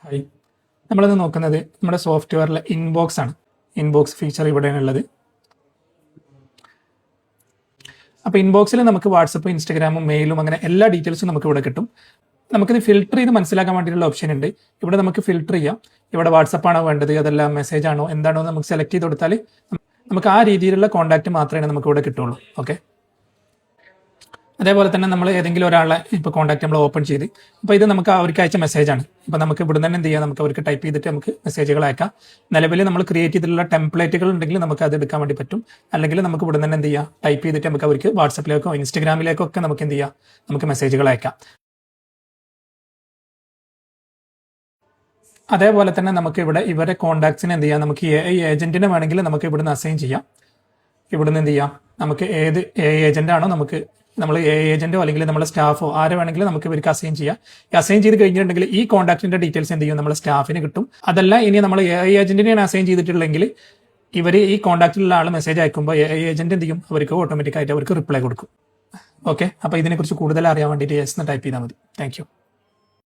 Hi, നമ്മളിന്ന് നോക്കുന്നത് നമ്മുടെ സോഫ്റ്റ്വെയറിലെ ഇൻബോക്സ് ആണ്. ഇൻബോക്സ് ഫീച്ചർ ഇവിടെയാണുള്ളത്. അപ്പോൾ ഇൻബോക്സിൽ നമുക്ക് വാട്സപ്പ്, ഇൻസ്റ്റാഗ്രാമും, മെയിലും അങ്ങനെ എല്ലാ ഡീറ്റെയിൽസും നമുക്ക് ഇവിടെ കിട്ടും. നമുക്കിത് ഫിൽട്ടർ ചെയ്ത് മനസ്സിലാക്കാൻ വേണ്ടിയിട്ടുള്ള ഓപ്ഷൻ ഉണ്ട്. ഇവിടെ നമുക്ക് ഫിൽട്ടർ ചെയ്യാം. ഇവിടെ വാട്സപ്പ് ആണോ വേണ്ടത്, അതല്ല മെസ്സേജ് ആണോ, എന്താണോ നമുക്ക് സെലക്ട് ചെയ്ത് കൊടുത്താൽ നമുക്ക് ആ രീതിയിലുള്ള കോൺടാക്റ്റ് മാത്രമേ നമുക്ക് ഇവിടെ കിട്ടുള്ളൂ. ഓക്കെ, അതേപോലെ തന്നെ നമ്മൾ ഏതെങ്കിലും ഒരാളെ ഇപ്പോൾ കോൺടാക്ട് നമ്മൾ ഓപ്പൺ ചെയ്ത് ഇപ്പോൾ ഇത് നമുക്ക് അവർക്ക് അയച്ച മെസ്സേജാണ്. ഇപ്പോൾ നമുക്ക് ഇവിടെ തന്നെ എന്ത് ചെയ്യാം, നമുക്ക് അവർക്ക് ടൈപ്പ് ചെയ്തിട്ട് നമുക്ക് മെസ്സേജുകൾ അയക്കാം. നിലവിൽ നമ്മൾ ക്രിയേറ്റ് ചെയ്തിട്ടുള്ള ടെംപ്ലേറ്റുകൾ ഉണ്ടെങ്കിൽ നമുക്ക് അത് എടുക്കാൻ വേണ്ടി പറ്റും. അല്ലെങ്കിൽ നമുക്ക് ഇവിടെ തന്നെ എന്ത് ചെയ്യാം, ടൈപ്പ് ചെയ്തിട്ട് നമുക്ക് അവർക്ക് വാട്സപ്പിലേക്കോ ഇൻസ്റ്റാഗ്രാമിലേക്കോ ഒക്കെ നമുക്ക് എന്ത് ചെയ്യാം, നമുക്ക് മെസ്സേജുകൾ അയക്കാം. അതേപോലെ തന്നെ നമുക്ക് ഇവിടെ ഇവരെ കോൺടാക്ട്സിന് എന്ത് ചെയ്യാം, നമുക്ക് ഏജന്റിനെ വേണമെങ്കിൽ നമുക്ക് ഇവിടുന്ന് അസൈൻ ചെയ്യാം. ഇവിടുന്ന് എന്ത് ചെയ്യാം, നമുക്ക് ഏത് ഏജന്റ് ആണോ നമുക്ക് നമ്മൾ ഏജന്റോ അല്ലെങ്കിൽ നമ്മുടെ സ്റ്റാഫോ ആരെ വേണമെങ്കിലും നമുക്ക് ഇവർക്ക് അസൈൻ ചെയ്യാം. അസൈൻ ചെയ്ത് കഴിഞ്ഞിട്ടുണ്ടെങ്കിൽ ഈ കോൺടാക്റ്റിന്റെ ഡീറ്റെയിൽസ് എന്ത് ചെയ്യും, നമ്മുടെ സ്റ്റാഫിന് കിട്ടും. അതല്ല ഇനി നമ്മൾ ഏജന്റിനെയാണ് അസൈൻ ചെയ്തിട്ടുള്ളെങ്കിൽ ഇവർ ഈ കോൺടാക്റ്റിലുള്ള ആൾ മെസ്സേജ് അയക്കുമ്പോൾ ഏജന്റ് എന്ത് ചെയ്യും, അവർക്ക് ഓട്ടോമാറ്റിക്കായിട്ട് അവർക്ക് റിപ്ലൈ കൊടുക്കും. ഓക്കെ, അപ്പോൾ ഇതിനെക്കുറിച്ച് കൂടുതൽ അറിയാൻ വേണ്ടിയിട്ട് യെസ് എന്ന് ടൈപ്പ് ചെയ്താൽ മതി. താങ്ക്